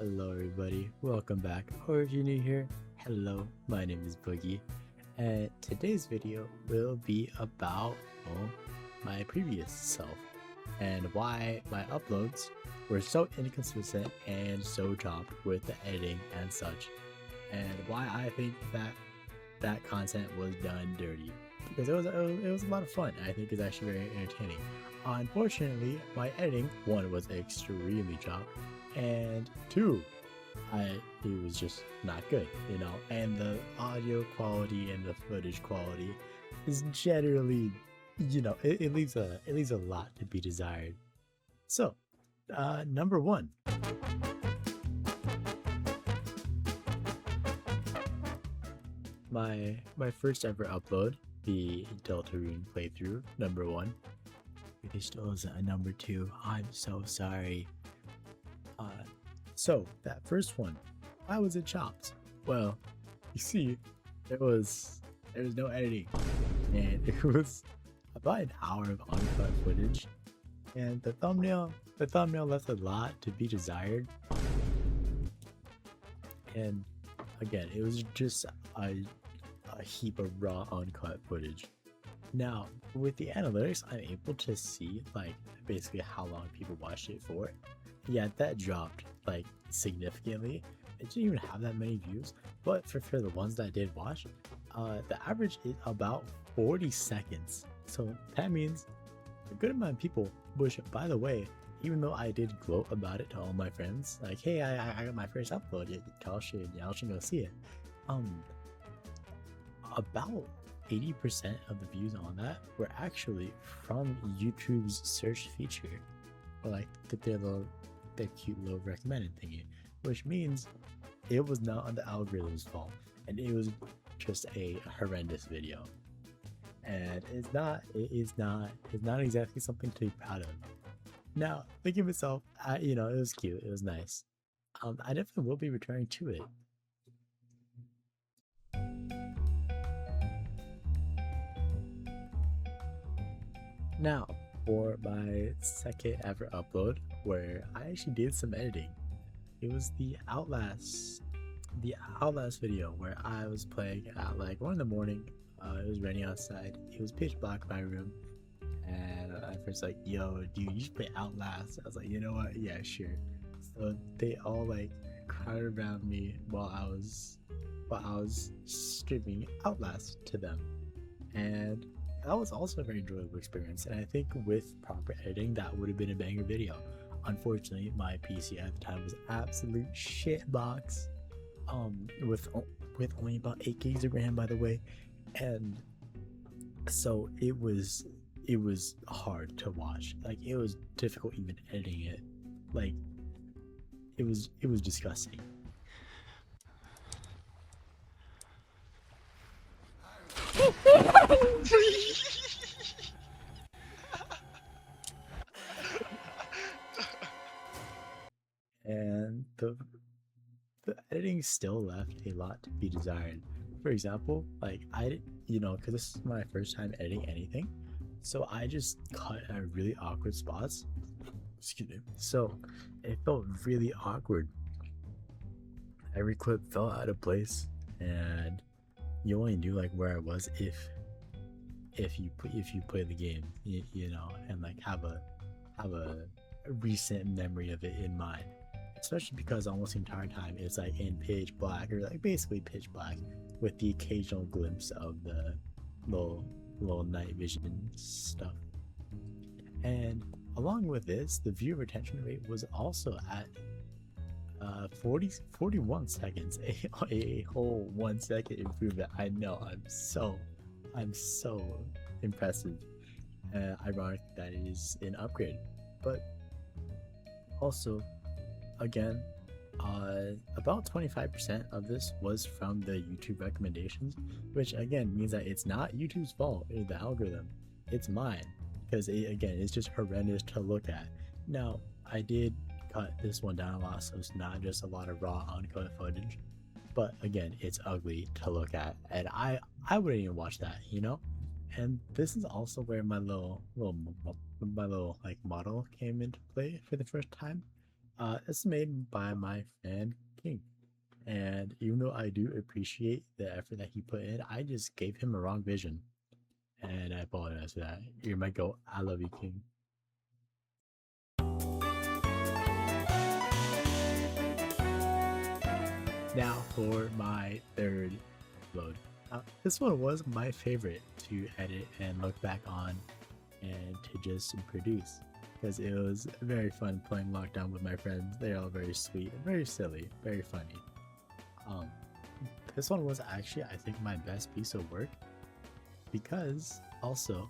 Hello everybody, welcome back, or if you're new here, hello, my name is Boogie, and today's video will be about, well, my previous self, and why my uploads were so inconsistent and so chopped with the editing and such, and why I think that content was done dirty, because it was a lot of fun. I think it's actually very entertaining. Unfortunately, my editing, one, was extremely chopped, and two, it was just not good, and the audio quality and the footage quality is generally, it leaves a lot to be desired. So, number one, my first ever upload, the Deltarune playthrough, number one. There still is a number two. I'm so sorry. Uh, so that first one, why was it chopped? Well, you see, there was no editing, and it was about an hour of uncut footage, and the thumbnail left a lot to be desired. And again, it was just a heap of raw uncut footage. Now, with the analytics, I'm able to see like basically how long people watched it for. Yeah, that dropped like significantly. It didn't even have that many views, but for the ones that I did watch, the average is about 40 seconds. So that means a good amount of people, which by the way, even though I did gloat about it to all my friends, like, hey, I got my first upload, y'all should go see it. About 80% of the views on that were actually from YouTube's search feature, or like their cute little recommended thingy, which means it was not on the algorithm's fault, and it was just a horrendous video. And it's not exactly something to be proud of. Now, thinking of itself, it was cute, it was nice. I definitely will be returning to it. Now, for my second ever upload, where I actually did some editing, it was the Outlast video where I was playing at like 1 in the morning. It was raining outside. It was pitch black in my room, and I first like, "Yo, dude, you should play Outlast." I was like, "You know what? Yeah, sure." So they all like crowded around me while I was streaming Outlast to them, and that was also a very enjoyable experience. And I think with proper editing, that would have been a banger video. Unfortunately, my PC at the time was absolute shitbox. With only about 8 gigs of RAM, by the way, and so it was hard to watch. Like, it was difficult even editing it. Like, it was disgusting. And the editing still left a lot to be desired. For example, like, because this is my first time editing anything, so I just cut at really awkward spots. Excuse me. So it felt really awkward. Every clip felt out of place, and you only knew like where I was if you play the game, and like have a recent memory of it in mind. Especially because almost the entire time it's like in pitch black, or like basically pitch black, with the occasional glimpse of the little night vision stuff. And along with this, the view retention rate was also at 41 seconds, a whole 1 second improvement. I know, I'm so impressive. Ironic that it is an upgrade, but also, again, about 25% of this was from the YouTube recommendations, which again means that it's not YouTube's fault, the algorithm, it's mine, because again, it's just horrendous to look at. Now, I did cut this one down a lot, so it's not just a lot of raw uncut footage, but again, it's ugly to look at, and I wouldn't even watch that. And this is also where my little like model came into play for the first time. It's made by my friend King. And even though I do appreciate the effort that he put in, I just gave him a wrong vision. And I apologize for that. You're my goat. I love you, King. Now for my third upload. This one was my favorite to edit and look back on and to just produce because it was very fun playing Lockdown with my friends. They're all very sweet and very silly, very funny. Um, this one was actually, I think, my best piece of work because also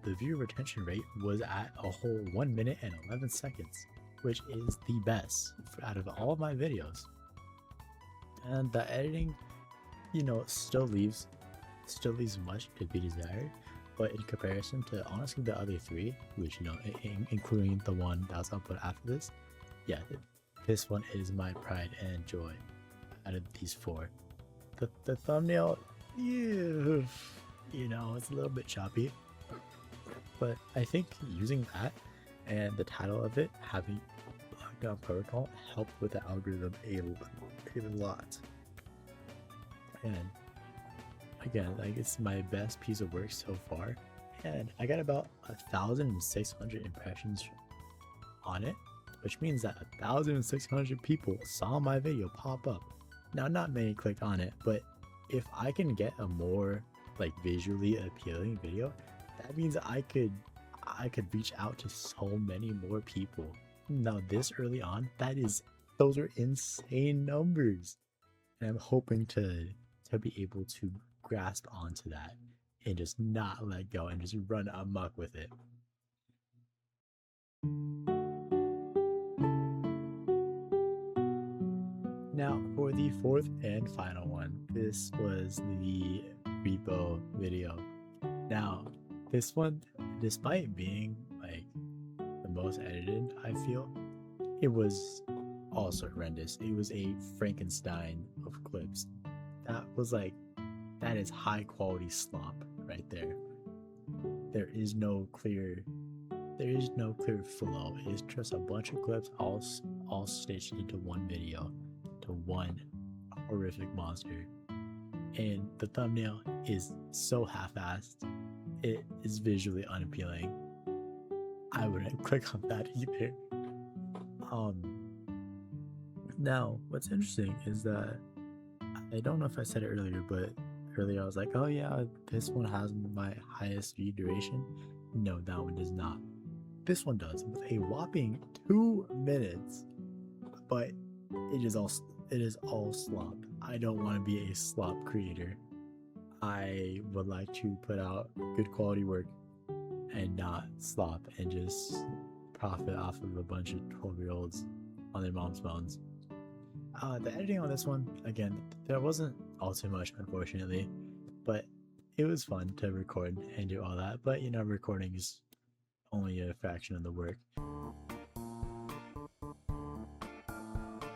the viewer retention rate was at a whole 1 minute and 11 seconds, which is the best out of all of my videos. And the editing, still leaves much to be desired, but in comparison to honestly the other three, which including the one that was uploaded after this, yeah, this one is my pride and joy out of these four. The thumbnail, it's a little bit choppy, but I think using that and the title of it having Lockdown Protocol helped with the algorithm a lot. And again, like, it's my best piece of work so far, and I got about 1,600 impressions on it, which means that 1,600 people saw my video pop up. Now, not many clicked on it, but if I can get a more like visually appealing video, that means I could reach out to so many more people. Now, this early on, those are insane numbers, and I'm hoping to be able to grasp onto that and just not let go and just run amok with it. Now for the fourth and final one, this was the repo video. Now this one, despite being like the most edited, I feel, it was also horrendous. It was a Frankenstein of clips. That is high quality slop right there. There is no clear flow. It's just a bunch of clips all stitched into one video, to one horrific monster. And the thumbnail is so half-assed. It is visually unappealing. I wouldn't click on that either. Now what's interesting is that I don't know if I said it earlier, but earlier I was like, oh yeah, this one has my highest view duration. No, that one does not. This one does, with a whopping 2 minutes, but it is all slop. I don't want to be a slop creator. I would like to put out good quality work and not slop and just profit off of a bunch of 12-year-olds on their mom's phones. The editing on this one, again, there wasn't all too much, unfortunately, but it was fun to record and do all that. But recording is only a fraction of the work.